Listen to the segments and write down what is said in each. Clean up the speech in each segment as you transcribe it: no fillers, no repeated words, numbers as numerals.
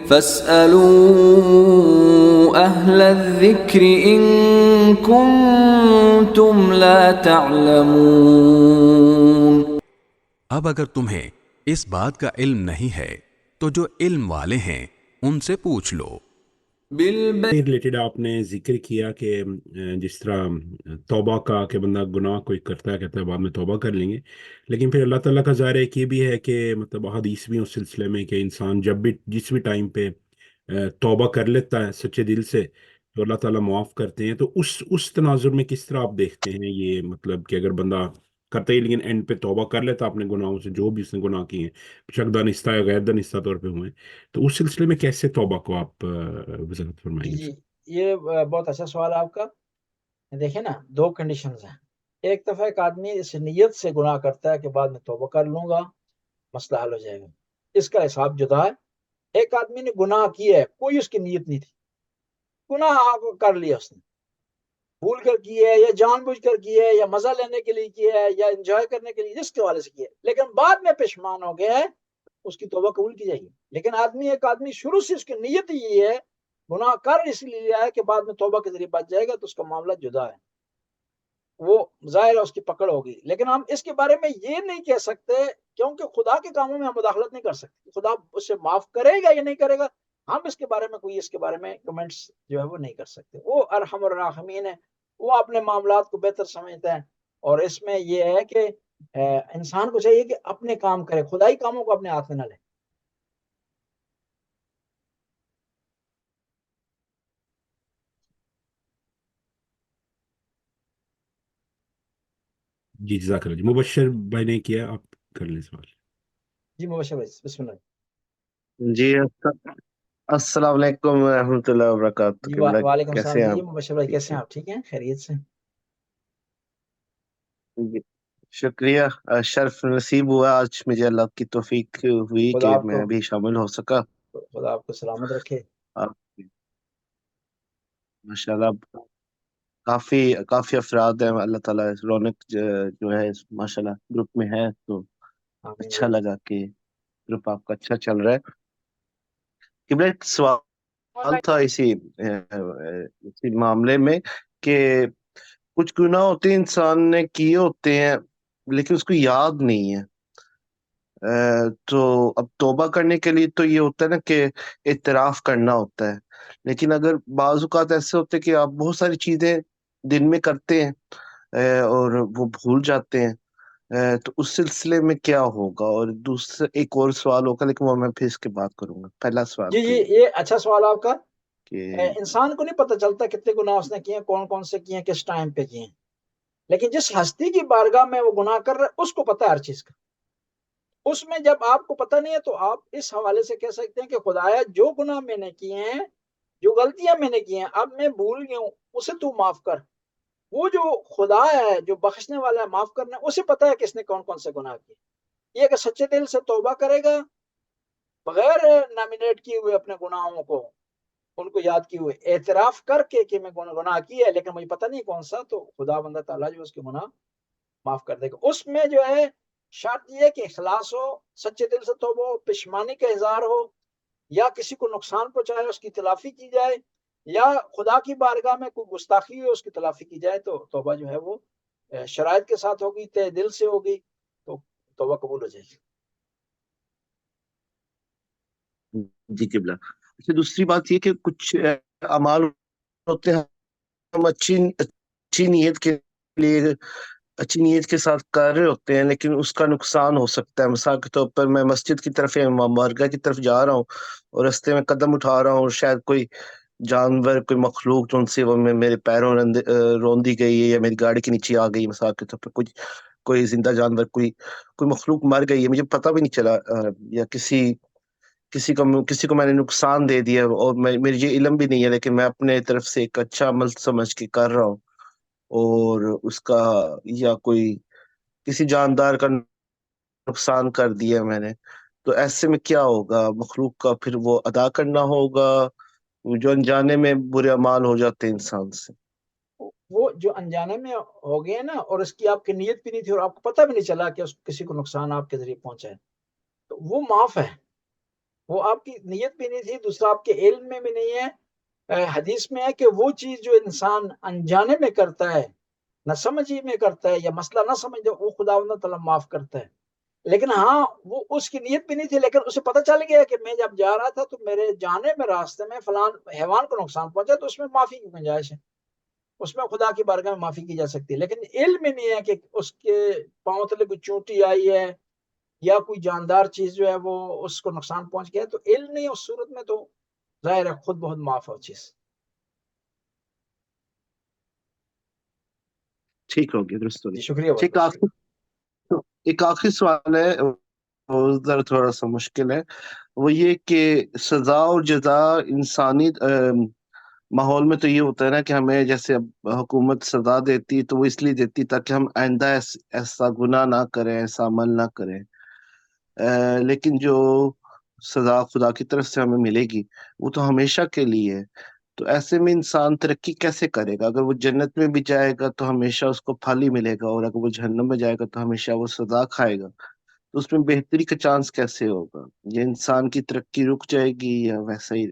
فاسألوا أهل الذكر إن كنتم لا تعلمون۔ اب اگر تمہیں اس بات کا علم نہیں ہے تو جو علم والے ہیں ان سے پوچھ لو۔ ریلیٹڈ آپ نے ذکر کیا کہ جس طرح توبہ کا کہ بندہ گناہ کوئی کرتا ہے کہتا ہے بعد میں توبہ کر لیں گے، لیکن پھر اللہ تعالیٰ کا ظاہر ایک یہ بھی ہے کہ مطلب حدیث بھی اس سلسلے میں کہ انسان جب بھی جس بھی ٹائم پہ توبہ کر لیتا ہے سچے دل سے تو اللہ تعالیٰ معاف کرتے ہیں۔ تو اس تناظر میں کس طرح آپ دیکھتے ہیں یہ مطلب کہ اگر بندہ کرتا ہی لیکن اینڈ پہ توبہ کر لیتا اپنے گناہوں سے جو بھی اس نے گناہ کیے ہیں، شک دانستہ یا غیر دانستہ طور پہ ہوئے ہیں، تو اس سلسلے میں کیسے توبہ کو آپ وضاحت فرمائیں گے؟ جی یہ بہت اچھا سوال ہے آپ کا۔ دیکھیں نا، دو کنڈیشنز ہیں۔ ایک دفعہ ایک آدمی اس نیت سے گناہ کرتا ہے کہ بعد میں توبہ کر لوں گا، مسئلہ حل ہو جائے گا، اس کا حساب جدا ہے۔ ایک آدمی نے گناہ کیا ہے، کوئی اس کی نیت نہیں تھی، گناہ کر لیا اس نے، بھول کر کیا ہے یا جان بوجھ کر کیا ہے یا مزہ لینے کے لیے کیا ہے یا انجوائے کرنے کے لیے، جس کے والے سے کیا ہے، لیکن بعد میں پشمان ہو گیا ہے، اس کی توبہ قبول کی جائے گی۔ لیکن ایک آدمی شروع سے اس کی نیت ہی یہ ہے، گناہ کر اس لیے لیا ہے کہ بعد میں توبہ کے ذریعے بچ جائے گا، تو اس کا معاملہ جدا ہے، وہ ظاہر ہے اس کی پکڑ ہوگی۔ لیکن ہم اس کے بارے میں یہ نہیں کہہ سکتے، کیونکہ خدا کے کاموں میں ہم مداخلت نہیں کر سکتے، خدا اسے معاف کرے گا یا نہیں کرے گا، ہم اس کے بارے میں کمنٹس جو ہے وہ نہیں کر سکتے۔ وہ ارحم الراحمین ہے، وہ اپنے معاملات کو بہتر سمجھتے ہیں، اور اس میں یہ ہے کہ انسان کو چاہیے کہ اپنے کام کرے، خدائی کاموں کو اپنے ہاتھ میں نہ لے۔ جی جزاک اللہ۔ جی مبشر بھائی نے کیا، آپ کر لیں سوال۔ جی مبشر بھائی بسم اللہ۔ جی السلام علیکم ورحمۃ اللہ وبرکاتہ۔ جی قبلہ وعلیکم کیسے السلام ہیں جی آپ؟ مبشر بھائی، ٹھیک کیسے ہیں آپ؟ ٹھیک ہیں، خیریت سے؟ جی شکریہ، شرف نصیب ہوا آج مجھے، اللہ کی توفیق ہوئی خدا کہ آپ کو میں بھی شامل ہو سکا۔ سلامت رکھے۔ آپ ماشاء اللہ کافی افراد ہیں، اللہ تعالیٰ رونق جو ہے ماشاء اللہ گروپ میں ہے، تو آمین اچھا بھائی۔ لگا کہ گروپ آپ کا اچھا چل رہا ہے۔ قبلہ ایک سوال تھا اسی معاملے میں کہ کچھ گناہ ہوتے ہیں انسان نے کیے ہوتے ہیں لیکن اس کو یاد نہیں ہے، تو اب توبہ کرنے کے لیے تو یہ ہوتا ہے نا کہ اعتراف کرنا ہوتا ہے، لیکن اگر بعض اوقات ایسے ہوتے ہیں کہ آپ بہت ساری چیزیں دن میں کرتے ہیں اور وہ بھول جاتے ہیں، تو اس سلسلے میں کیا ہوگا؟ اور دوسرا ایک اور سوال ہوگا لیکن وہ میں پھر اس کے بعد کروں گا۔ پہلا سوال جی تو یہ اچھا سوال آپ کا۔ کہ انسان کو نہیں پتہ چلتا کتنے گناہ اس نے کیے ہیں، کون کون سے کیے ہیں، کس ٹائم پہ کیے ہیں، لیکن جس ہستی کی بارگاہ میں وہ گناہ کر رہے اس کو پتہ ہے ہر چیز کا۔ اس میں جب آپ کو پتہ نہیں ہے تو آپ اس حوالے سے کہہ سکتے ہیں کہ خدایا جو گناہ میں نے کیے ہیں، جو غلطیاں میں نے کی ہیں، اب میں بھول گیا ہوں، اسے تو معاف کر۔ وہ جو خدا ہے، جو بخشنے والا ہے، معاف کرنا، اسے پتہ ہے کہ اس نے کون کون سے گناہ کیے۔ یہ کہ سچے دل سے توبہ کرے گا، بغیر نامینیٹ کیے ہوئے اپنے گناہوں کو، ان کو یاد کیے ہوئے، اعتراف کر کے کہ میں گناہ کیا ہے لیکن مجھے پتہ نہیں کون سا، تو خدا بندہ تعالیٰ جو اس کے گناہ معاف کر دے گا۔ اس میں جو ہے شرط یہ کہ اخلاص ہو، سچے دل سے توبہ ہو، پشمانی کا اظہار ہو، یا کسی کو نقصان پہنچائے اس کی تلافی کی جائے، یا خدا کی بارگاہ میں کوئی گستاخی ہو اس کی تلافی کی جائے، تو توبہ جو ہے وہ شرائط کے ساتھ ہوگی، تہ دل سے ہوگی، تو توبہ قبول ہو جائے گی۔ جی قبلہ۔ اچھا دوسری بات یہ کہ کچھ اعمال ہوتے ہیں ہم اچھی نیت کے لیے اچھی نیت کے ساتھ کر رہے ہوتے ہیں لیکن اس کا نقصان ہو سکتا ہے۔ مثال کے طور پر میں مسجد کی طرف یا بارگاہ کی طرف جا رہا ہوں اور رستے میں قدم اٹھا رہا ہوں اور شاید کوئی جانور، کوئی مخلوق جو ان سے وہ میرے پیروں روندی گئی ہے یا میری گاڑی کے نیچے آ گئی، مثال کے طور پر کوئی زندہ جانور، کوئی مخلوق مر گئی ہے، مجھے پتہ بھی نہیں چلا، یا کسی کو میں نے نقصان دے دیا اور میری یہ علم بھی نہیں ہے، لیکن میں اپنے طرف سے ایک اچھا عمل سمجھ کے کر رہا ہوں اور اس کا یا کوئی کسی جاندار کا نقصان کر دیا میں نے، تو ایسے میں کیا ہوگا؟ مخلوق کا پھر وہ ادا کرنا ہوگا جو انجانے میں برے اعمال ہو جاتے ہیں انسان سے۔ وہ جو انجانے میں ہو گئے نا، اور اس کی آپ کی نیت بھی نہیں تھی اور آپ کو پتہ بھی نہیں چلا کہ کسی کو نقصان آپ کے ذریعے پہنچا ہے، تو وہ معاف ہے۔ وہ آپ کی نیت بھی نہیں تھی، دوسرا آپ کے علم میں بھی نہیں ہے۔ حدیث میں ہے کہ وہ چیز جو انسان انجانے میں کرتا ہے، نہ سمجھی میں کرتا ہے، یا مسئلہ نہ سمجھ وہ خداوند تعالیٰ معاف کرتا ہے۔ لیکن ہاں وہ اس کی نیت بھی نہیں تھی، لیکن اسے پتہ چل گیا کہ میں جب جا رہا تھا تو میرے جانے میں راستے میں فلان حیوان کو نقصان پہنچا، تو اس میں معافی کی گنجائش ہے، اس میں خدا کی بارگاہ میں معافی کی جا سکتی ہے۔ لیکن علم میں نہیں ہے کہ اس کے پاؤں تلے کوئی چونٹی آئی ہے یا کوئی جاندار چیز جو ہے وہ اس کو نقصان پہنچ گیا، تو علم نہیں، اس صورت میں تو ظاہر ہے خود بہت معاف ہے وہ چیز۔ ٹھیک ہو گیا، درست ہو جی گیا۔ شکریہ، بہت ٹھیک، بہت شکریہ۔ ایک آخری سوال ہے، وہ ذرا تھوڑا سا مشکل ہے، وہ یہ کہ سزا اور جزا انسانی ماحول میں تو یہ ہوتا ہے نا کہ ہمیں جیسے اب حکومت سزا دیتی تو وہ اس لیے دیتی تاکہ ہم آئندہ ایسا گناہ نہ کریں، ایسا عمل نہ کریں، لیکن جو سزا خدا کی طرف سے ہمیں ملے گی وہ تو ہمیشہ کے لیے ہے۔ تو ایسے میں انسان ترقی کیسے کرے گا؟ اگر وہ جنت میں بھی جائے گا تو ہمیشہ اس کو پھل ہی ملے گا، اور اگر وہ جہنم میں جائے گا تو ہمیشہ وہ سزا کھائے گا، تو اس میں بہتری کا چانس کیسے ہوگا؟ یہ انسان کی ترقی رک جائے گی یا ویسا ہی،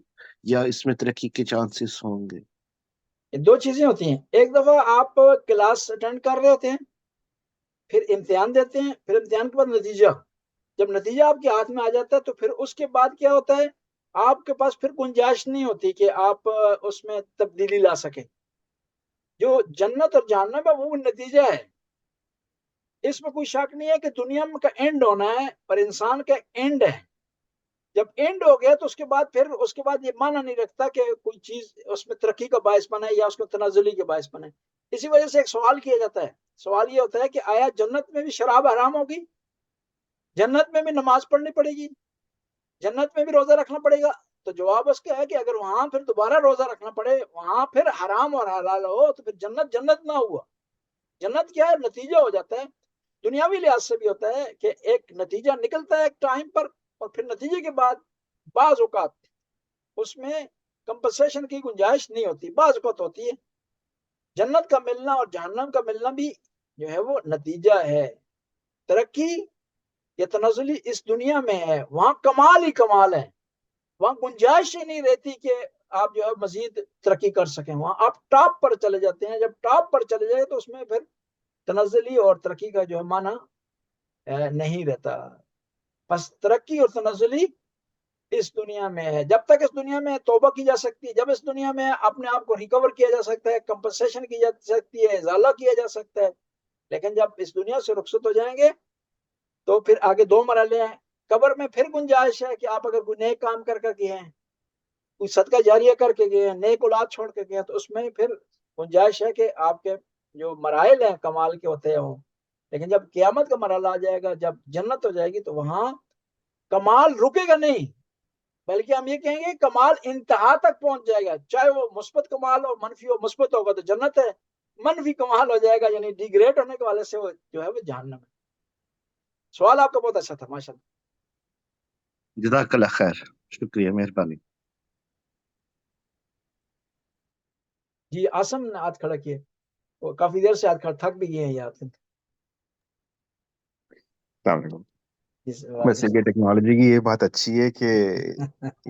یا اس میں ترقی کے چانسز ہوں گے؟ یہ دو چیزیں ہوتی ہیں، ایک دفعہ آپ کلاس اٹینڈ کر رہے ہوتے ہیں، پھر امتحان دیتے ہیں، پھر امتحان کے بعد نتیجہ، جب نتیجہ آپ کے ہاتھ میں آ جاتا ہے تو پھر اس کے بعد کیا ہوتا ہے، آپ کے پاس پھر گنجائش نہیں ہوتی کہ آپ اس میں تبدیلی لا سکیں۔ جو جنت اور جہنم ہے وہ نتیجہ ہے، اس میں کوئی شک نہیں ہے کہ دنیا میں کا اینڈ ہونا ہے، پر انسان کا اینڈ ہے۔ جب اینڈ ہو گیا تو اس کے بعد پھر اس کے بعد یہ معنی نہیں رکھتا کہ کوئی چیز اس میں ترقی کا باعث بنے یا اس کو تنزلی کے باعث بنے۔ اسی وجہ سے ایک سوال کیا جاتا ہے، سوال یہ ہوتا ہے کہ آیا جنت میں بھی شراب حرام ہوگی؟ جنت میں بھی نماز پڑھنی پڑے گی؟ جنت میں بھی روزہ رکھنا پڑے گا؟ تو جواب اس کا ہے کہ اگر وہاں پھر دوبارہ روزہ رکھنا پڑے، وہاں پھر حرام اور حلال ہو، تو پھر جنت جنت نہ ہوا۔ جنت کیا ہے؟ نتیجہ ہو جاتا ہے۔ دنیاوی لحاظ سے بھی ہوتا ہے کہ ایک نتیجہ نکلتا ہے ایک ٹائم پر، اور پھر نتیجے کے بعد بعض اوقات اس میں کمپنسیشن کی گنجائش نہیں ہوتی، بعض اوقات ہوتی ہے۔ جنت کا ملنا اور جہنم کا ملنا بھی جو ہے وہ نتیجہ ہے۔ ترقی یا تنزلی اس دنیا میں ہے، وہاں کمال ہی کمال ہے، وہاں گنجائش ہی نہیں رہتی کہ آپ جو ہے مزید ترقی کر سکیں، وہاں آپ ٹاپ پر چلے جاتے ہیں۔ جب ٹاپ پر چلے جائے تو اس میں پھر تنزلی اور ترقی کا جو ہے معنی نہیں رہتا۔ بس ترقی اور تنزلی اس دنیا میں ہے، جب تک اس دنیا میں توبہ کی جا سکتی ہے، جب اس دنیا میں اپنے آپ کو ریکور کیا جا سکتا ہے، کمپنسیشن کی جا سکتی ہے، ازالہ کیا جا سکتا ہے۔ لیکن جب اس دنیا سے رخصت ہو جائیں گے تو پھر آگے دو مرحلے ہیں۔ قبر میں پھر گنجائش ہے کہ آپ اگر کوئی نیک کام کر کے ہیں، کوئی صدقہ جاریہ کر کے گئے ہیں، نیک اولاد چھوڑ کے گئے ہیں، تو اس میں پھر گنجائش ہے کہ آپ کے جو مراحل ہیں کمال کے ہوتے ہیں۔ لیکن جب قیامت کا مرحلہ آ جائے گا، جب جنت ہو جائے گی، تو وہاں کمال رکے گا نہیں، بلکہ ہم یہ کہیں گے کمال انتہا تک پہنچ جائے گا۔ چاہے وہ مثبت کمال ہو، منفی ہو، مثبت ہوگا تو جنت ہے، منفی کمال ہو جائے گا یعنی ڈی گریڈ ہونے کے والے سے وہ جو ہے وہ جہنم ہے۔ سوال آپ کا بہت اچھا تھا، ماشاء اللہ۔ جزاک اللہ خیر، شکریہ، مہربانی۔ جی آسم نے ہاتھ کھڑا کیے، وہ کافی دیر سے ہاتھ کھڑا، تھک بھی گئے ہیں یہ ہاتھ۔ السلام علیکم۔ بس یہ ٹیکنالوجی کی یہ بات اچھی ہے کہ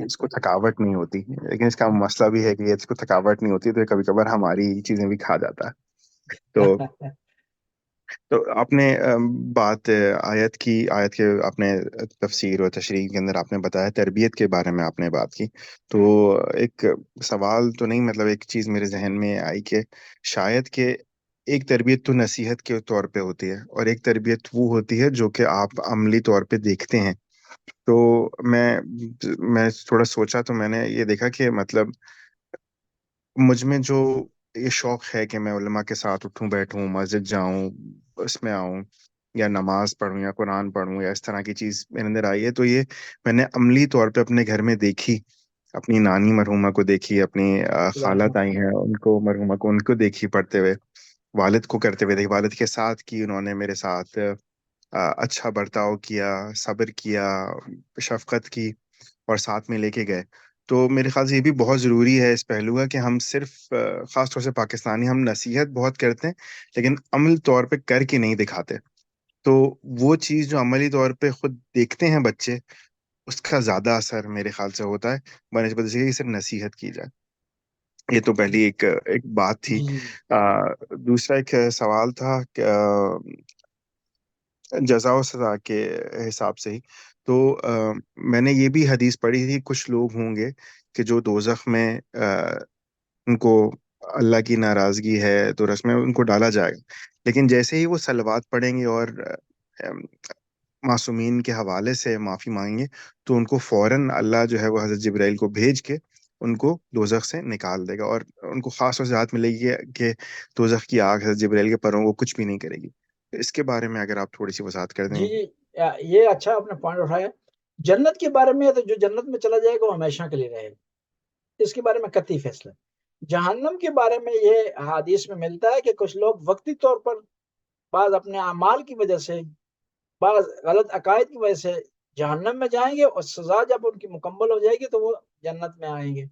اس کو تھکاوٹ نہیں ہوتی، لیکن اس کا مسئلہ بھی ہے کہ اس کو تھکاوٹ نہیں ہوتی تو کبھی کبھار ہماری چیزیں بھی کھا جاتا ہے۔ تو آپ نے بات آیت کے آپ نے تفسیر اور تشریح کے اندر آپ نے بتایا تربیت کے بارے میں آپ نے بات کی، تو ایک سوال تو نہیں، مطلب ایک چیز میرے ذہن میں آئی کہ شاید کہ ایک تربیت تو نصیحت کے طور پہ ہوتی ہے، اور ایک تربیت وہ ہوتی ہے جو کہ آپ عملی طور پہ دیکھتے ہیں۔ تو میں تھوڑا سوچا تو میں نے یہ دیکھا کہ مطلب مجھ میں جو یہ شوق ہے کہ میں علماء کے ساتھ اٹھوں بیٹھوں، مسجد جاؤں، اس میں آؤں، یا نماز پڑھوں یا قرآن پڑھوں یا اس طرح کی چیز میرے اندر آئی ہے، تو یہ میں نے عملی طور پہ اپنے گھر میں دیکھی، اپنی نانی مرحومہ کو دیکھی، اپنی خالہ تائی ہیں ان کو، مرحومہ کو، ان کو دیکھی پڑھتے ہوئے، والد کو کرتے ہوئے دیکھی، والد کے ساتھ کی انہوں نے میرے ساتھ اچھا برتاؤ کیا، صبر کیا، شفقت کی، اور ساتھ میں لے کے گئے۔ تو میرے خیال سے یہ بھی بہت ضروری ہے اس پہلو کا کہ ہم صرف خاص طور سے پاکستانی ہم نصیحت بہت کرتے ہیں لیکن عمل طور پہ کر کے نہیں دکھاتے۔ تو وہ چیز جو عملی طور پہ خود دیکھتے ہیں بچے، اس کا زیادہ اثر میرے خیال سے ہوتا ہے بنسبت اس کے کہ صرف نصیحت کی جائے. یہ تو پہلی ایک بات تھی. جی دوسرا ایک سوال تھا کہ جزا و سزا کے حساب سے ہی. تو میں نے یہ بھی حدیث پڑھی تھی کچھ لوگ ہوں گے کہ جو دوزخ میں ان کو اللہ کی ناراضگی ہے تو رس میں ان کو ڈالا جائے گا، لیکن جیسے ہی وہ صلوات پڑھیں گے اور معصومین کے حوالے سے معافی مانگیں گے تو ان کو فوراً اللہ جو ہے وہ حضرت جبرائیل کو بھیج کے ان کو دوزخ سے نکال دے گا، اور ان کو خاص وضاحت ملے گی کہ دوزخ کی آگ حضرت جبرائیل کے پروں کو کچھ بھی نہیں کرے گی. اس کے بارے میں اگر آپ تھوڑی سی وضاحت کر دیں. جی یہ اچھا آپ نے پوائنٹ اٹھایا. جنت کے بارے میں تو جو جنت میں چلا جائے گا وہ ہمیشہ کے لیے رہے گا، اس کے بارے میں قطعی فیصلہ. جہنم کے بارے میں یہ حدیث میں ملتا ہے کہ کچھ لوگ وقتی طور پر بعض اپنے اعمال کی وجہ سے، بعض غلط عقائد کی وجہ سے جہنم میں جائیں گے، اور سزا جب ان کی مکمل ہو جائے گی تو وہ جنت میں آئیں گے.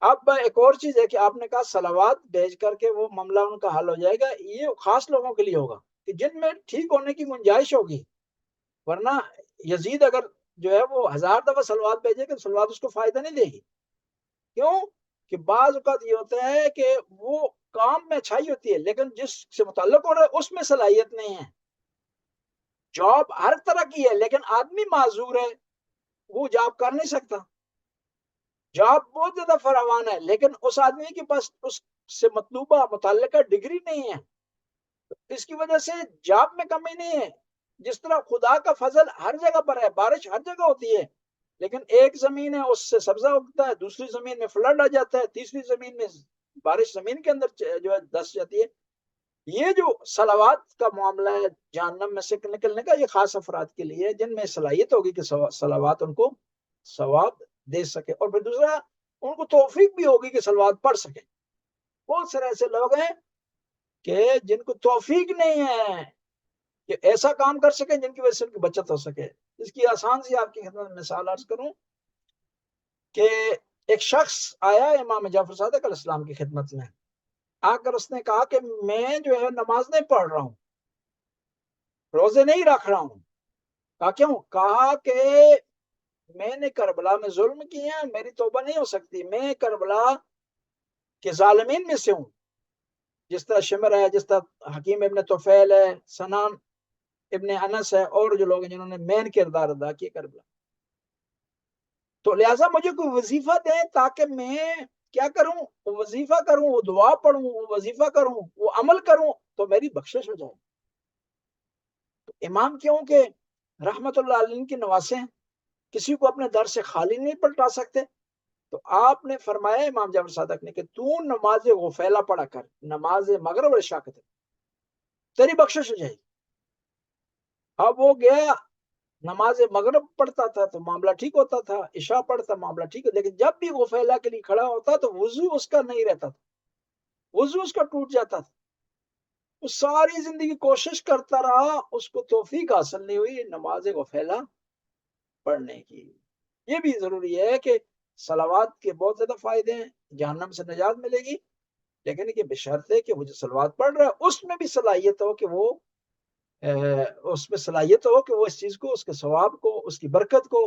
اب ایک اور چیز ہے کہ آپ نے کہا صلوات بھیج کر کے وہ معاملہ ان کا حل ہو جائے گا. یہ خاص لوگوں کے لیے ہوگا کہ جن میں ٹھیک ہونے کی گنجائش ہوگی، ورنہ یزید اگر جو ہے وہ 1000 دفعہ صلوات بھیجے گا تو صلوات اس کو فائدہ نہیں دے گی. کیوں کہ بعض اوقات یہ ہوتا ہے کہ وہ کام میں اچھائی ہوتی ہے لیکن جس سے متعلق ہو رہا ہے اس میں صلاحیت نہیں ہے. جاب ہر طرح کی ہے لیکن آدمی معذور ہے، وہ جاب کر نہیں سکتا. جاب بہت زیادہ فراوان ہے لیکن اس آدمی کے پاس اس سے مطلوبہ متعلقہ ڈگری نہیں ہے. اس کی وجہ سے جاب میں کمی نہیں ہے. جس طرح خدا کا فضل ہر جگہ پر ہے، بارش ہر جگہ ہوتی ہے، لیکن ایک زمین ہے اس سے سبزہ اگتا ہے، دوسری زمین میں فلڈ آ جاتا ہے، تیسری زمین میں بارش زمین کے اندر جو ہے دس جاتی ہے. یہ جو صلوات کا معاملہ ہے جہنم میں سے نکلنے کا، یہ خاص افراد کے لیے جن میں صلاحیت ہوگی کہ صلوات ان کو ثواب دے سکے. اور پھر دوسرا ان کو توفیق بھی ہوگی کہ صلوات پڑھ سکے. بہت سارے ایسے لوگ ہیں کہ جن کو توفیق نہیں ہے کہ ایسا کام کر سکیں جن کی وجہ سے ان کی بچت ہو سکے. اس کی آسان سی آپ کی خدمت میں مثال عرض کروں کہ ایک شخص آیا امام جعفر صادق علیہ السلام کی خدمت میں، آ کر اس نے کہا کہ میں جو ہے نماز نہیں پڑھ رہا ہوں، روزے نہیں رکھ رہا ہوں. کہا کیوں؟ کہا کہ میں نے کربلا میں ظلم کیا، میری توبہ نہیں ہو سکتی، میں کربلا کے ظالمین میں سے ہوں. جس طرح شمر ہے، جس طرح حکیم ابن طفیل ہے، سنان ابن انس ہے، اور جو لوگ ہیں جنہوں نے مین کردار ادا کیے کربلا. تو لہٰذا مجھے کوئی وظیفہ دیں تاکہ میں کیا کروں، وہ وظیفہ کروں، وہ دعا پڑھوں، وہ وظیفہ کروں، وہ عمل کروں تو میری بخشش ہو جائے. تو امام کیوں کہ رحمت اللہ علیہ کی نواسے ہیں، کسی کو اپنے در سے خالی نہیں پلٹا سکتے. تو آپ نے فرمایا امام جعفر صادق نے کہ تو نماز غفیلہ پڑھا کر، نماز مغرب اور عشاء کے تیری بخشش ہو جائے گی. اب وہ گیا نماز مغرب پڑھتا تھا تو معاملہ ٹھیک ہوتا تھا، عشاء پڑھتا معاملہ ٹھیک ہوتا، لیکن جب بھی غفیلہ کے لیے کھڑا ہوتا تو وضو اس کا نہیں رہتا تھا، وضو اس کا ٹوٹ جاتا تھا. وہ ساری زندگی کوشش کرتا رہا، اس کو توفیق حاصل نہیں ہوئی نماز غفیلہ پڑھنے کی. یہ بھی ضروری ہے کہ صلوات کے بہت زیادہ فائدے ہیں، جہنم سے نجات ملے گی، لیکن کہ بشرط ہے کہ وہ جو صلوات پڑھ رہا ہے اس میں بھی صلاحیت ہو کہ وہ اس میں صلاحیت ہو کہ وہ اس چیز کو، اس کے ثواب کو، اس کی برکت کو،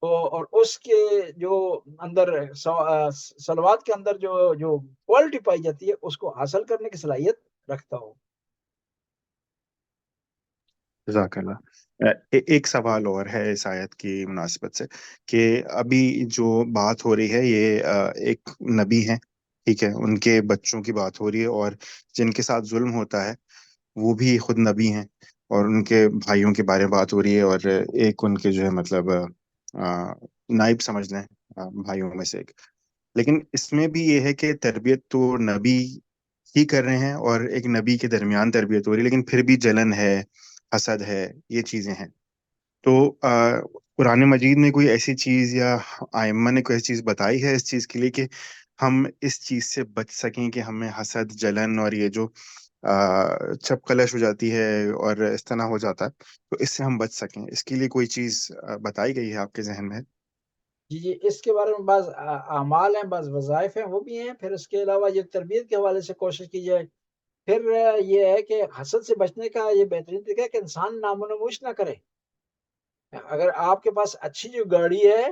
اور اس کے جو اندر صلوات کے اندر جو کوالٹی پائی جاتی ہے اس کو حاصل کرنے کی صلاحیت رکھتا ہو. جزاک اللہ. ایک سوال اور ہے اس آیت کی مناسبت سے کہ ابھی جو بات ہو رہی ہے یہ ایک نبی ہیں، ٹھیک ہے، ان کے بچوں کی بات ہو رہی ہے، اور جن کے ساتھ ظلم ہوتا ہے وہ بھی خود نبی ہیں، اور ان کے بھائیوں کے بارے میں بات ہو رہی ہے، اور ایک ان کے جو ہے مطلب نائب سمجھ لیں بھائیوں میں سے ایک. لیکن اس میں بھی یہ ہے کہ تربیت تو نبی ہی کر رہے ہیں اور ایک نبی کے درمیان تربیت ہو رہی ہے، لیکن پھر بھی جلن ہے، حسد ہے، یہ چیزیں ہیں. تو قرآن مجید میں کوئی ایسی چیز یا ائمہ نے کوئی ایسی چیز بتائی ہے اس چیز کے لیے کہ ہم اس چیز سے بچ سکیں کہ ہمیں حسد، جلن اور یہ جو چپ کلش ہو جاتی ہے اور اس طرح ہو جاتا ہے، تو اس سے ہم بچ سکیں؟ اس کے لیے کوئی چیز بتائی گئی ہے آپ کے ذہن میں؟ جی اس کے بارے میں بعض اعمال ہیں، بعض وظائف ہیں، وہ بھی ہیں. پھر اس کے علاوہ یہ تربیت کے حوالے سے کوشش کی جائے. پھر یہ ہے کہ حسد سے بچنے کا یہ بہترین طریقہ ہے کہ انسان نام و نموش نہ کرے. اگر آپ کے پاس اچھی جو گاڑی ہے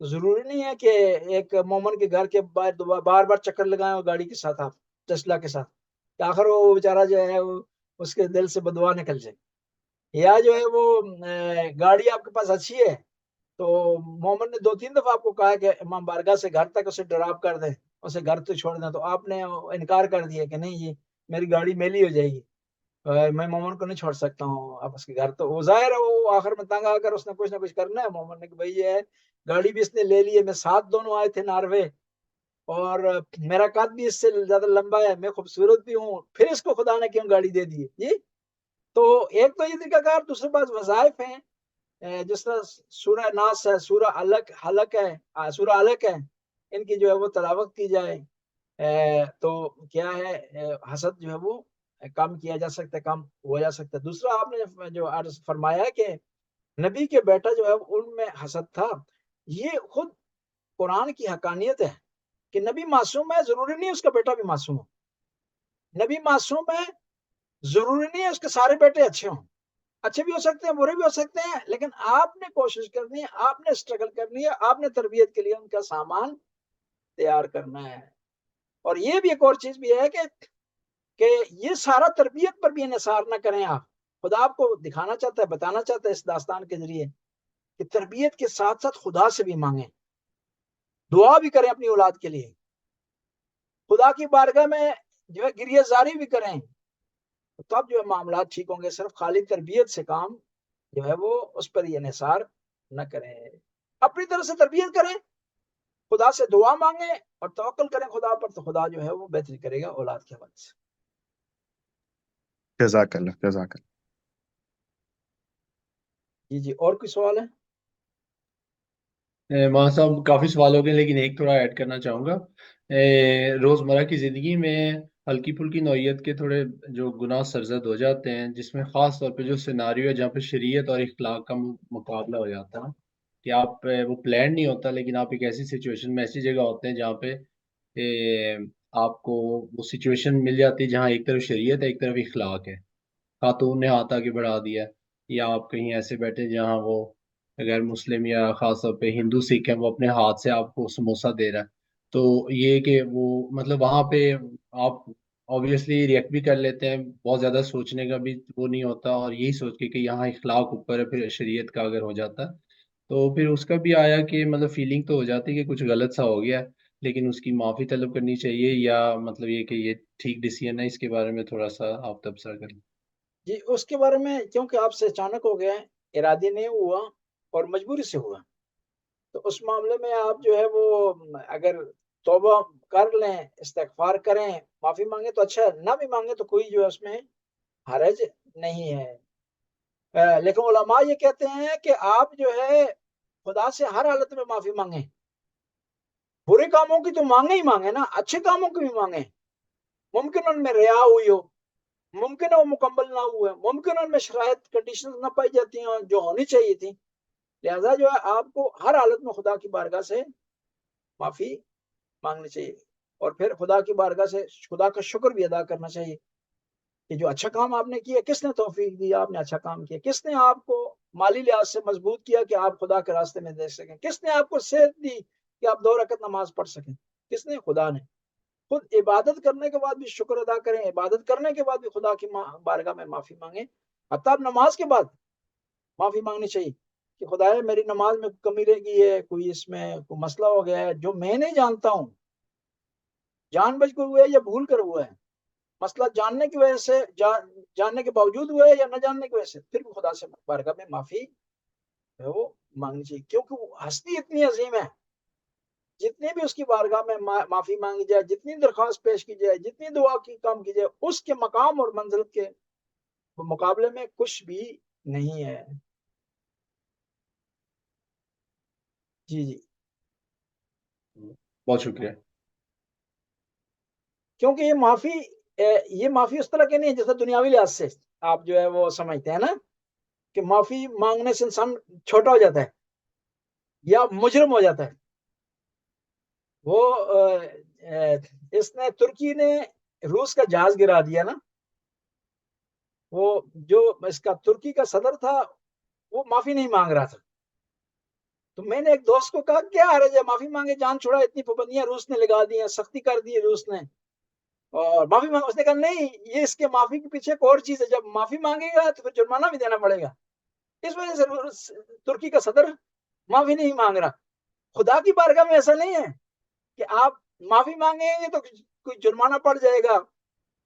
تو ضروری نہیں ہے کہ ایک مومن کے گھر کے باہر بار بار چکر لگائیں وہ گاڑی کے ساتھ، آپ ٹیسلا کے ساتھ، کہ آخر وہ بیچارہ جو ہے اس کے دل سے بدعا نکل جائے. یا جو ہے وہ گاڑی آپ کے پاس اچھی ہے تو مومن نے 2-3 دفعہ آپ کو کہا کہ امام بارگاہ سے گھر تک اسے ڈراپ کر دیں، اسے گھر تو چھوڑ دیں، تو آپ نے انکار کر دیا کہ نہیں، یہ میری گاڑی میلی ہو جائے گی، میں مومن کو نہیں چھوڑ سکتا ہوں اب اس کے گھر. تو وہ ظاہر ہے وہ آخر میں تنگ آ کر اس نے کچھ نہ کچھ کرنا ہے مومن نے کہ بھائی یہ ہے گاڑی بھی اس نے لے لی ہے، میں ساتھ دونوں آئے تھے ناروے، اور میرا قد بھی اس سے زیادہ لمبا ہے، میں خوبصورت بھی ہوں، پھر اس کو خدا نے کیوں گاڑی دے دی ہے جی. تو ایک تو یہ طریقہ کار، دوسرے بات وظائف ہیں، جس طرح سورہ ناس ہے، سورہ حلق ہے، سورہ علق ہے، ان کی جو ہے وہ تلاوت کی جائے تو کیا ہے حسد جو ہے وہ کم کیا جا سکتا ہے، کم ہو جا سکتا ہے. دوسرا آپ نے جو عرض فرمایا کہ نبی کے بیٹا جو ہے ان میں حسد تھا، یہ خود قرآن کی حقانیت ہے کہ نبی معصوم ہے، ضروری نہیں اس کا بیٹا بھی معصوم ہو. نبی معصوم ہے، ضروری نہیں ہے اس کے سارے بیٹے اچھے ہوں، اچھے بھی ہو سکتے ہیں، برے بھی ہو سکتے ہیں، لیکن آپ نے کوشش کرنی ہے، آپ نے اسٹرگل کرنی ہے، آپ نے تربیت کے لیے ان کا سامان تیار کرنا ہے. اور یہ بھی ایک اور چیز بھی ہے کہ یہ سارا تربیت پر بھی انحصار نہ کریں آپ. خدا آپ کو دکھانا چاہتا ہے، بتانا چاہتا ہے اس داستان کے ذریعے کہ تربیت کے ساتھ ساتھ خدا سے بھی مانگیں، دعا بھی کریں اپنی اولاد کے لیے، خدا کی بارگاہ میں جو ہے گریہ زاری بھی کریں، تب جو ہے معاملات ٹھیک ہوں گے. صرف خالی تربیت سے کام جو ہے وہ اس پر یہ انحصار نہ کریں، اپنی طرف سے تربیت کریں، خدا سے دعا مانگیں اور توکل کریں خدا پر، تو خدا جو ہے وہ بہتری کرے گا اولاد کے حوالے سے. جزاک اللہ، جزاک اللہ. جی جی، اور کوئی سوال ہے؟ ماں صاحب کافی سوال ہو گئے لیکن ایک تھوڑا ایڈ کرنا چاہوں گا. روزمرہ کی زندگی میں ہلکی پھلکی نوعیت کے تھوڑے جو گناہ سرزد ہو جاتے ہیں، جس میں خاص طور پہ جو سیناریو ہے جہاں پہ شریعت اور اخلاق کا مقابلہ ہو جاتا ہے کہ آپ وہ پلان نہیں ہوتا، لیکن آپ ایک ایسی سچویشن میں ایسی جگہ ہوتے ہیں جہاں پہ آپ کو وہ سچویشن مل جاتی ہے جہاں ایک طرف شریعت ہے، ایک طرف اخلاق ہے. خاتون نے ہاتھ آگے بڑھا دیا، یا آپ کہیں ایسے بیٹھے جہاں وہ غیر مسلم یا خاص طور پہ ہندو سکھ ہیں، وہ اپنے ہاتھ سے آپ کو سموسہ دے رہا ہے. تو یہ کہ وہ مطلب وہاں پہ آپ آبویسلی ریئیکٹ بھی کر لیتے ہیں، بہت زیادہ سوچنے کا بھی وہ نہیں ہوتا، اور یہی سوچ کے کہ یہاں اخلاق اوپر ہے، پھر شریعت کا اگر ہو جاتا ہے تو پھر اس کا بھی آیا کہ مطلب فیلنگ تو ہو جاتی ہے کہ کچھ غلط سا ہو گیا ہے، لیکن اس کی معافی طلب کرنی چاہیے، یا مطلب یہ کہ یہ ٹھیک ڈیسیژن ہے. اس کے بارے میں تھوڑا سا آپ تبصرہ کریں. جی، اس کے بارے میں کیونکہ آپ سے اچانک ہو گیا ہے، ارادی نہیں ہوا اور مجبوری سے ہوا، تو اس معاملے میں آپ جو ہے وہ اگر توبہ کر لیں، استغفار کریں، معافی مانگیں تو اچھا ہے، نہ بھی مانگیں تو کوئی جو ہے اس میں حرج نہیں ہے. لیکن علماء یہ کہتے ہیں کہ آپ جو ہے خدا سے ہر حالت میں معافی مانگیں، برے کاموں کی تو مانگیں ہی مانگیں نا، اچھے کاموں کی بھی مانگیں. ممکن ان میں ریا ہوئی ہو، ممکن ہے وہ مکمل نہ ہوئے، ممکن ان میں شرائط کنڈیشنز نہ پائی جاتی ہیں جو ہونی چاہیے تھی. لہذا جو ہے آپ کو ہر حالت میں خدا کی بارگاہ سے معافی مانگنی چاہیے، اور پھر خدا کی بارگاہ سے خدا کا شکر بھی ادا کرنا چاہیے کہ جو اچھا کام آپ نے کیا، کس نے توفیق دی، آپ نے اچھا کام کیا، کس نے آپ کو مالی لحاظ سے مضبوط کیا کہ آپ خدا کے راستے میں دے سکیں، کس نے آپ کو صحت دی کہ آپ 2 رکعت نماز پڑھ سکیں، کس نے؟ خدا نے. خود عبادت کرنے کے بعد بھی شکر ادا کریں، عبادت کرنے کے بعد بھی خدا کی بارگاہ میں معافی مانگیں. حتیٰ نماز کے بعد معافی مانگنی چاہیے کہ خدایا میری نماز میں کمی رہ گئی ہے، کوئی اس میں کوئی مسئلہ ہو گیا ہے جو میں نہیں جانتا ہوں، جان بوجھ کر ہوا ہے یا بھول کر ہوا ہے، مسئلہ جاننے کی وجہ سے جاننے کے باوجود ہوا ہے یا نہ جاننے کی وجہ سے، پھر بھی خدا سے بارگاہ میں معافی وہ مانگنی چاہیے، کیونکہ وہ ہستی اتنی عظیم ہے، جتنی بھی اس کی بارگاہ میں معافی مانگی جائے، جتنی درخواست پیش کی جائے، جتنی دعا کی کام کی جائے، اس کے مقام اور منزلت کے مقابلے میں کچھ بھی نہیں ہے. جی جی، بہت شکریہ. کیونکہ یہ معافی اس طرح کی نہیں ہے جیسے دنیاوی لحاظ سے آپ جو ہے وہ سمجھتے ہیں نا کہ معافی مانگنے سے انسان چھوٹا ہو جاتا ہے یا مجرم ہو جاتا ہے. وہ اس نے ترکی نے روس کا جہاز گرا دیا نا، وہ جو اس کا ترکی کا صدر تھا وہ معافی نہیں مانگ رہا تھا. تو میں نے ایک دوست کو کہا کیا حرج ہے معافی مانگے, جان چھوڑا, اتنی پابندیاں روس نے لگا دی ہیں, سختی کر دی ہے روس نے, اور معافی مانگ. اس نے کہا نہیں, یہ اس کے معافی کے پیچھے ایک اور چیز ہے, جب معافی مانگے گا تو پھر جرمانہ بھی دینا پڑے گا. اس وجہ سے ترکی کا صدر معافی نہیں مانگ رہا. خدا کی بارگاہ میں ایسا نہیں ہے کہ آپ معافی مانگیں گے تو کوئی جرمانہ پڑ جائے گا,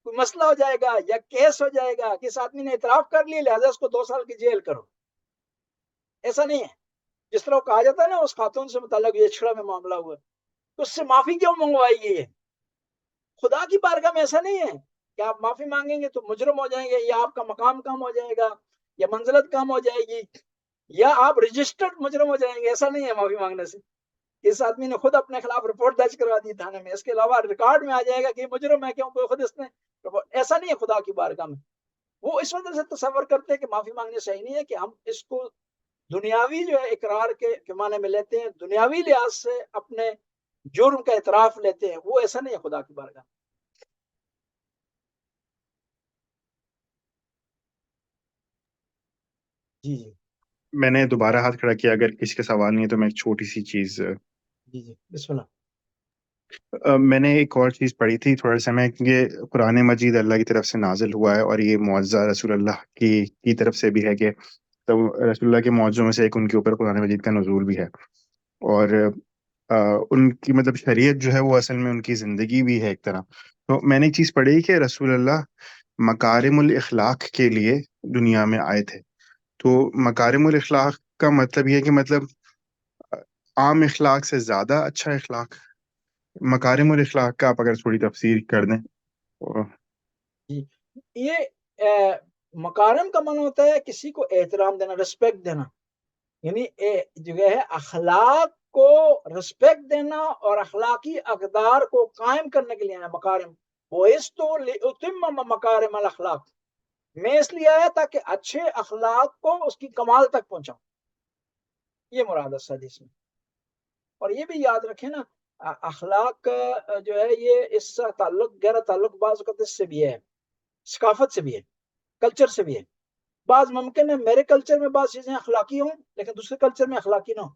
کوئی مسئلہ ہو جائے گا, یا کیس ہو جائے گا کہ اس آدمی نے اعتراف کر لیا لہذا اس کو 2 سال کی جیل کرو. ایسا نہیں ہے. جس طرح کہا جاتا ہے نا اس خاتون سے متعلق یہ چھڑا میں معاملہ ہوا, تو اس سے معافی کیوں منگوائی گئی ہے؟ خدا کی بارگاہ میں ایسا نہیں ہے کہ آپ معافی مانگیں گے تو مجرم ہو جائیں گے, یا آپ کا مقام کم ہو جائے گا, یا منزلت کم ہو جائے گی, یا آپ رجسٹرڈ مجرم ہو جائیں گے. ایسا نہیں ہے معافی مانگنے سے. اس آدمی نے خود اپنے خلاف رپورٹ درج کروا دی تھانے میں, اس کے علاوہ ریکارڈ میں آ جائے گا کہ یہ مجرم ہے کیونکہ خود اس نے ایسا نہیں ہے خدا کی بارگاہ میں. وہ اس وجہ سے تصور کرتے ہیں کہ معافی مانگنے صحیح نہیں ہے کہ ہم اس کو دنیاوی جو ہے اقرار کے معنی میں لیتے ہیں, دنیاوی لحاظ سے اپنے جرم کا اعتراف لیتے ہیں. وہ ایسا نہیں ہے خدا کی بارگاہ. جی جی میں نے دوبارہ ہاتھ کھڑا کیا, اگر کسی کا سوال نہیں ہے تو میں ایک چھوٹی سی چیز جی جی بسم اللہ. میں نے ایک اور چیز پڑھی تھی تھوڑا سا, میں یہ قرآن مجید اللہ کی طرف سے نازل ہوا ہے, اور یہ معجزہ رسول اللہ کی طرف سے بھی ہے, کہ تو رسول اللہ کے معجزوں میں سے ایک ان کے اوپر قرآن مجید کا نزول بھی ہے, اور ان کی مطلب شریعت جو ہے وہ اصل میں ان کی زندگی بھی ہے ایک طرح. تو میں نے ایک چیز پڑھی کہ رسول اللہ مکارم الاخلاق کے لیے دنیا میں آئے تھے. تو مکارم الاخلاق کا مطلب یہ ہے کہ مطلب عام اخلاق سے زیادہ اچھا اخلاق. مکارم الاخلاق کا آپ اگر تھوڑی تفسیر کر دیں. جی یہ مکارم کا معنی ہوتا ہے کسی کو احترام دینا, رسپیکٹ دینا, یعنی جو ہے اخلاق کو رسپیکٹ دینا اور اخلاقی اقدار کو قائم کرنے کے لیے ہے مکارم. وَإِسْتُ لِأُتِمَّ مَكَارِمَ الْأَخْلَاقِ, میں اس لیے آیا تاکہ اچھے اخلاق کو اس کی کمال تک پہنچاؤں. یہ مراد ہے حدیث میں. اور یہ بھی یاد رکھیں نا, اخلاق جو ہے یہ اس سے تعلق گہرا تعلق بعض اوقات اس سے بھی ہے, ثقافت سے بھی ہے, کلچر سے بھی ہے. بعض ممکن ہے میرے کلچر میں بعض چیزیں اخلاقی ہوں لیکن دوسرے کلچر میں اخلاقی نہ ہوں.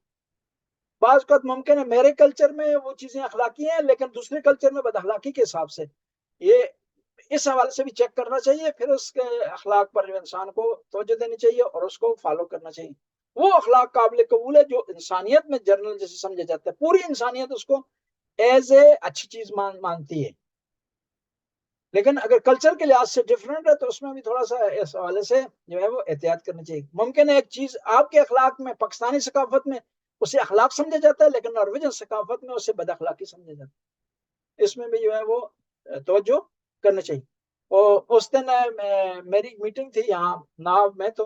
بعض اوقات ممکن ہے میرے کلچر میں وہ چیزیں اخلاقی ہیں لیکن دوسرے کلچر میں بد اخلاقی کے حساب سے. یہ اس حوالے سے بھی چیک کرنا چاہیے, پھر اس کے اخلاق پر جو انسان کو توجہ دینی چاہیے اور اس کو فالو کرنا چاہیے. وہ اخلاق قابل قبول ہے جو انسانیت میں جنرل جیسے سمجھا جاتا ہے, پوری انسانیت اس کو ایز اے اچھی چیز مانتی ہے. لیکن اگر کلچر کے لحاظ سے ڈفرینٹ ہے تو اس میں بھی تھوڑا سا اس حوالے سے جو ہے وہ احتیاط کرنی چاہیے. ممکن ہے ایک چیز آپ کے اخلاق میں, پاکستانی ثقافت میں اسے اخلاق سمجھا جاتا ہے لیکن نارویجن ثقافت میں اسے بد اخلاقی سمجھا جاتا ہے. اس میں بھی جو ہے وہ توجہ کرنا چاہیے. اور اس دن میری میٹنگ تھی یہاں ناب میں, تو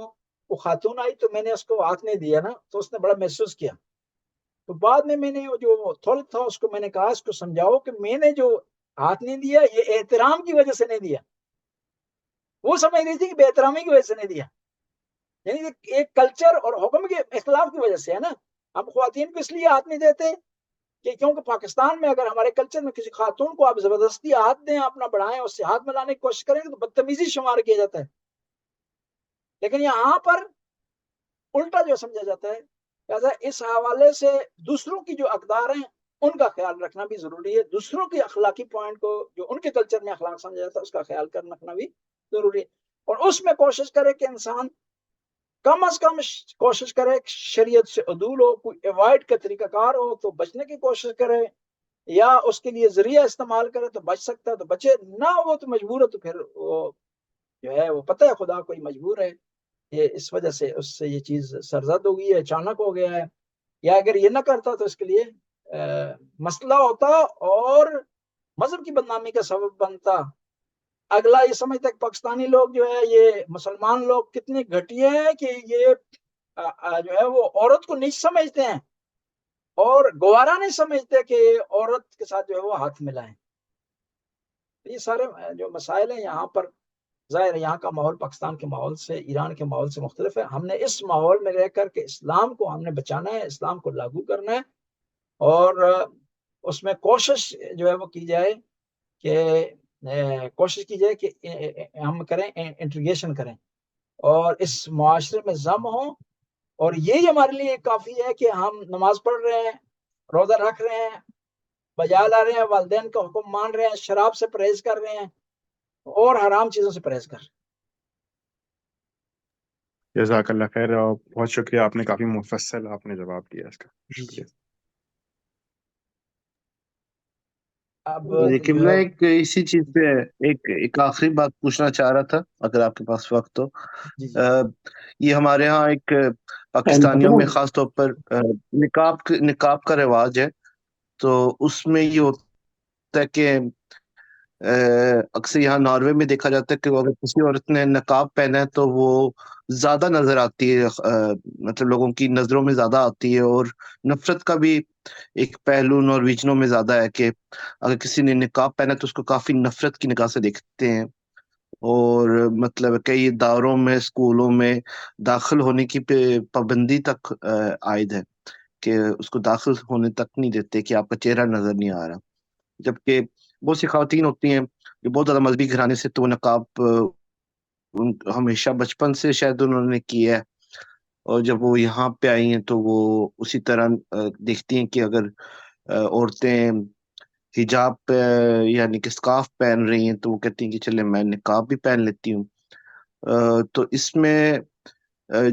وہ خاتون آئی تو میں نے اس کو ہاتھ نہیں دیا نا, تو اس نے بڑا محسوس کیا. تو بعد میں نے جو تھوڑا تھا اس کو میں نے کہا اس کو سمجھاؤ کہ میں نے جو ہاتھ نہیں دیا یہ احترام کی وجہ سے نہیں دیا. وہ سمجھ رہی تھی کہ بے احترامی کی وجہ سے نہیں دیا, یعنی ایک کلچر اور حکم کے اختلاف کی وجہ سے ہے نا. ہم خواتین کو اس لیے ہاتھ نہیں دیتے کہ کیونکہ پاکستان میں اگر ہمارے کلچر میں کسی خاتون کو آپ زبردستی ہاتھ دیں, اپنا بڑھائیں, اس سے ہاتھ ملانے کی کوشش کریں تو بدتمیزی شمار کیا جاتا ہے. لیکن یہاں پر الٹا جو سمجھا جاتا ہے. لہٰذا اس حوالے سے دوسروں کی جو اقدار ہیں ان کا خیال رکھنا بھی ضروری ہے. دوسروں کے اخلاقی پوائنٹ کو جو ان کے کلچر میں اخلاق سمجھا جاتا ہے اس کا خیال رکھنا بھی ضروری ہے. اور اس میں کوشش کرے کہ انسان کم از کم کوشش کرے شریعت سے عدول ہو, کوئی ایوائڈ کا طریقہ کار ہو تو بچنے کی کوشش کرے, یا اس کے لیے ذریعہ استعمال کرے تو بچ سکتا ہے تو بچے, نہ وہ تو مجبور ہے تو پھر وہ جو ہے وہ پتہ ہے خدا کوئی مجبور ہے, یہ اس وجہ سے اس سے یہ چیز سرزد ہو گئی ہے, اچانک ہو گیا ہے, یا اگر یہ نہ کرتا تو اس کے لیے مسئلہ ہوتا اور مذہب کی بدنامی کا سبب بنتا. اگلا یہ سمجھتا ہے کہ پاکستانی لوگ جو ہے یہ مسلمان لوگ کتنے گھٹیا ہیں کہ یہ جو ہے وہ عورت کو نیچ سمجھتے ہیں اور گوارا نہیں سمجھتے کہ عورت کے ساتھ جو ہے وہ ہاتھ ملائیں. یہ سارے جو مسائل ہیں یہاں پر ظاہر ہے یہاں کا ماحول پاکستان کے ماحول سے, ایران کے ماحول سے مختلف ہے. ہم نے اس ماحول میں رہ کر کے اسلام کو ہم نے بچانا ہے, اسلام کو لاگو کرنا ہے, اور اس میں کوشش جو ہے وہ کی جائے کہ ہم کریں انٹیگریشن کریں اور اس معاشرے میں ضم ہوں اور یہی ہمارے لیے کافی ہے کہ ہم نماز پڑھ رہے ہیں، روزہ رکھ رہے ہیں، بجا لا رہے ہیں، والدین کا حکم مان رہے ہیں، شراب سے پرہیز کر رہے ہیں اور حرام چیزوں سے پرہیز کر رہے ہیں۔ جزاک اللہ خیر، اور بہت شکریہ، آپ نے کافی مفصل آپ نے جواب دیا اس کا، جی شکریہ۔ اب جی جو قبلہ، ہے ایک اسی چیز پہ ایک آخری بات پوچھنا چاہ رہا تھا، اگر آپ کے پاس وقت ہو۔ جی جی یہ ہمارے ہاں ایک پاکستانیوں میں خاص طور پر نقاب کا رواج ہے، تو اس میں یہ ہوتا ہے کہ اکثر یہاں ناروے میں دیکھا جاتا ہے کہ اگر کسی عورت نے نقاب پہنا ہے تو وہ زیادہ نظر آتی ہے، مطلب لوگوں کی نظروں میں زیادہ آتی ہے، اور نفرت کا بھی ایک پہلو نارویجنوں میں زیادہ ہے کہ اگر کسی نے نقاب پہنا ہے تو اس کو کافی نفرت کی نگاہ سے دیکھتے ہیں، اور مطلب کئی اداروں میں، اسکولوں میں داخل ہونے کی پابندی تک عائد ہے کہ اس کو داخل ہونے تک نہیں دیتے کہ آپ کا چہرہ نظر نہیں آ رہا، جبکہ بہت سی خواتین ہوتی ہیں جو بہت زیادہ مذہبی گھرانے سے، تو وہ نقاب ہمیشہ بچپن سے شاید انہوں نے کیا ہے، اور جب وہ یہاں پہ آئی ہیں تو وہ اسی طرح دیکھتی ہیں کہ اگر عورتیں حجاب یعنی کہ اسکارف پہن رہی ہیں تو وہ کہتی ہیں کہ چلے میں نقاب بھی پہن لیتی ہوں۔ تو اس میں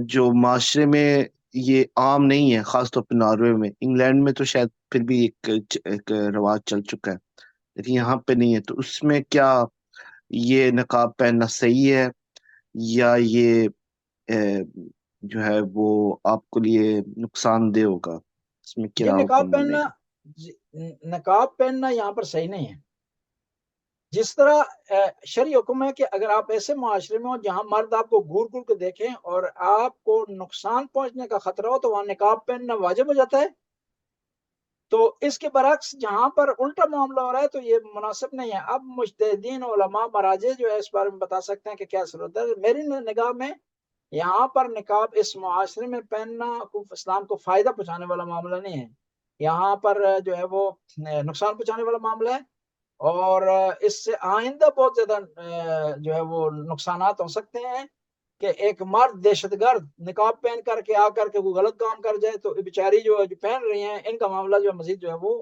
جو معاشرے میں یہ عام نہیں ہے، خاص طور پہ ناروے میں، انگلینڈ میں تو شاید پھر بھی ایک رواج چل چکا ہے، لیکن یہاں پہ نہیں ہے، تو اس میں کیا یہ نقاب پہننا صحیح ہے، یا یہ جو ہے وہ آپ کو لیے نقصان دہ ہوگا؟ اس میں یہ کیا نقاب حکم بنے پہننا گا؟ نقاب پہننا یہاں پر صحیح نہیں ہے۔ جس طرح شرعی حکم ہے کہ اگر آپ ایسے معاشرے میں ہو جہاں مرد آپ کو گور گور کے دیکھیں اور آپ کو نقصان پہنچنے کا خطرہ ہو تو وہاں نقاب پہننا واجب ہو جاتا ہے۔ تو اس کے برعکس جہاں پر الٹا معاملہ ہو رہا ہے تو یہ مناسب نہیں ہے۔ اب مجتہدین علماء مراجع جو ہے اس بارے میں بتا سکتے ہیں کہ کیا صورت ہے۔ میری نگاہ میں یہاں پر نقاب اس معاشرے میں پہننا اسلام کو فائدہ پہنچانے والا معاملہ نہیں ہے، یہاں پر جو ہے وہ نقصان پہنچانے والا معاملہ ہے، اور اس سے آئندہ بہت زیادہ جو ہے وہ نقصانات ہو سکتے ہیں کہ ایک مرد دہشت گرد نقاب پہن کر کے آ کر کے کوئی غلط کام کر جائے تو بیچاری جو پہن رہی ہیں ان کا معاملہ جو مزید جو ہے وہ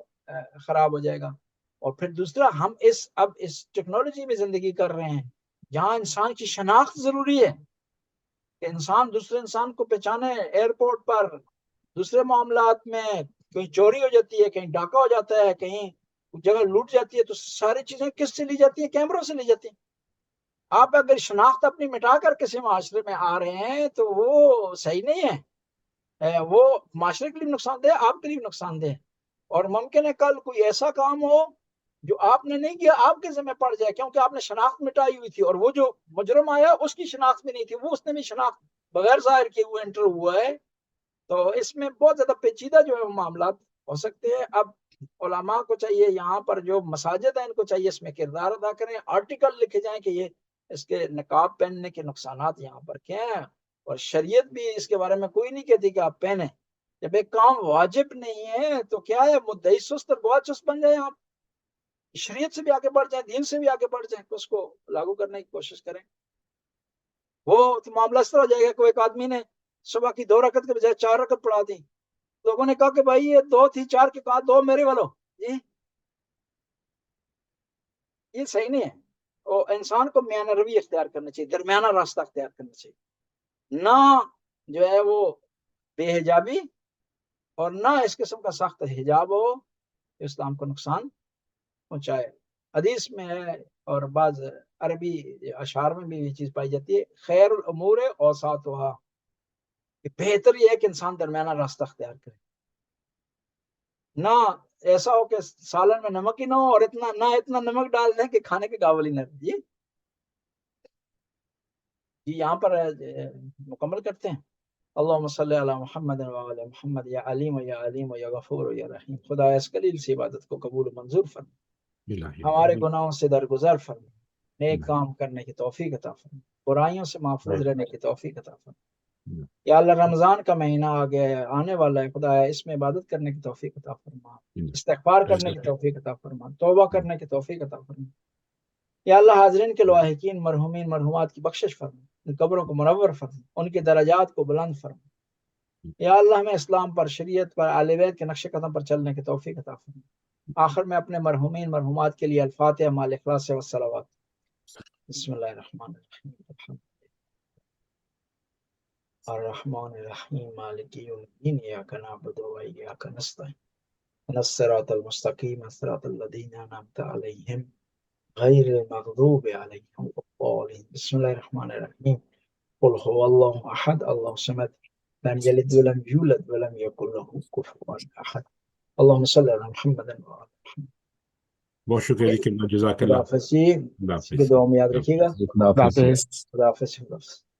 خراب ہو جائے گا۔ اور پھر دوسرا، ہم اب اس ٹیکنالوجی میں زندگی کر رہے ہیں جہاں انسان کی شناخت ضروری ہے کہ انسان دوسرے انسان کو پہچانے، ایئرپورٹ پر، دوسرے معاملات میں کہیں چوری ہو جاتی ہے، کہیں ڈاکہ ہو جاتا ہے، کہیں جگہ لوٹ جاتی ہے، تو ساری چیزیں کس سے لی جاتی ہیں؟ کیمروں سے لی جاتی ہیں۔ آپ اگر شناخت اپنی مٹا کر کسی معاشرے میں آ رہے ہیں تو وہ صحیح نہیں ہے، وہ معاشرے کے لیے نقصان دہ، آپ کے لیے نقصان دہ، اور ممکن ہے کل کوئی ایسا کام ہو جو آپ نے نہیں کیا آپ کے ذمہ پڑ جائے کیونکہ آپ نے شناخت مٹائی ہوئی تھی، اور وہ جو مجرم آیا اس کی شناخت بھی نہیں تھی، وہ اس نے بھی شناخت بغیر ظاہر کیے ہوئے انٹر ہوا ہے۔ تو اس میں بہت زیادہ پیچیدہ جو ہے وہ معاملات ہو سکتے ہیں۔ اب علماء کو چاہیے، یہاں پر جو مساجد ہیں ان کو چاہیے اس میں کردار ادا کریں، آرٹیکل لکھے جائیں کہ یہ اس کے نقاب پہننے کے نقصانات یہاں پر کیا ہیں، اور شریعت بھی اس کے بارے میں کوئی نہیں کہتی کہ آپ پہنیں۔ جب ایک کام واجب نہیں ہے تو کیا ہے، مدعی سست اور بہت چست بن جائیں، آپ شریعت سے بھی آگے بڑھ جائیں، دین سے بھی آگے بڑھ جائیں، اس کو لاگو کرنے کی کوشش کریں۔ وہ معاملہ اس طرح ہو جائے گا کہ ایک آدمی نے صبح کی 2 رکعت کے بجائے 4 رکعت پڑھا دی، لوگوں نے کہا کہ بھائی یہ 2 تھی، 4 کے کہا 2 میرے والو، یہ صحیح نہیں ہے۔ اور انسان کو میانہ روی اختیار کرنا چاہیے، درمیانہ راستہ اختیار کرنا چاہیے، نہ جو ہے وہ بے حجابی اور نہ اس قسم کا سخت حجاب ہو جو اسلام کو نقصان پہنچائے۔ حدیث میں ہے اور بعض عربی اشعار میں بھی یہ چیز پائی جاتی ہے، خیر الامور اوساطها، کہ بہتر یہ ہے کہ انسان درمیانہ راستہ اختیار کرے، نہ ایسا ہو کہ سالن میں نمک ہی نہ ہو اور اتنا نمک ڈال دیں کہ کھانے کے قابل ہی نہ رہے۔ جی یہاں پر مکمل کرتے ہیں۔ اللہم صلی علی محمد وعلی محمد، یا علیم یا علیم یا غفور یا رحیم۔ خدا اس قلیل سی عبادت کو قبول و منظور فرما، ہمارے گناہوں سے درگزر فرما، نیک کام کرنے کی توفیق عطا فرما، برائیوں سے محفوظ رہنے کی توفیق عطا فرما۔ یا اللہ رمضان کا مہینہ آ گیا ہے، آنے والا ہے، خدا اس میں عبادت کرنے کی توفیق عطا فرما، استغفار کرنے کی توفیق عطا فرما، توبہ کرنے کی توفیق عطا فرما۔ یا اللہ حاضرین کے لواحقین مرحومین مرحومات کی بخشش فرما، ان قبروں کو منور فرما، ان کے درجات کو بلند فرما۔ یا اللہ ہمیں اسلام پر، شریعت پر، اہل بیت کے نقش قدم پر چلنے کی توفیق عطا فرما۔ آخر میں اپنے مرحومین مرحومات کے لیے الفاتحہ مع اخلاص والصلوات۔ بسم اللہ الرحمن الرحیم، الرحمن الرحیم مالک یوم الدین، ایاک نعبد و ایاک نستعین، اهدنا الصراط المستقیم صراط الذین انعمت علیہم غیر المغضوب علیہم ولا الضالین۔ بسم اللہ الرحمن الرحیم، قل هو اللہ احد اللہ الصمد لم یلد ولم یولد ولم یکن له کفوا احد۔ اللہم صلی علی محمد وعلی محمد۔ بہت شکریہ جی قبلہ، جزاک خدا اللہ۔ حافظ جی، اللہ اسی کی دعا میں یاد رکھیے گا۔ حافظ۔ خدا حافظ۔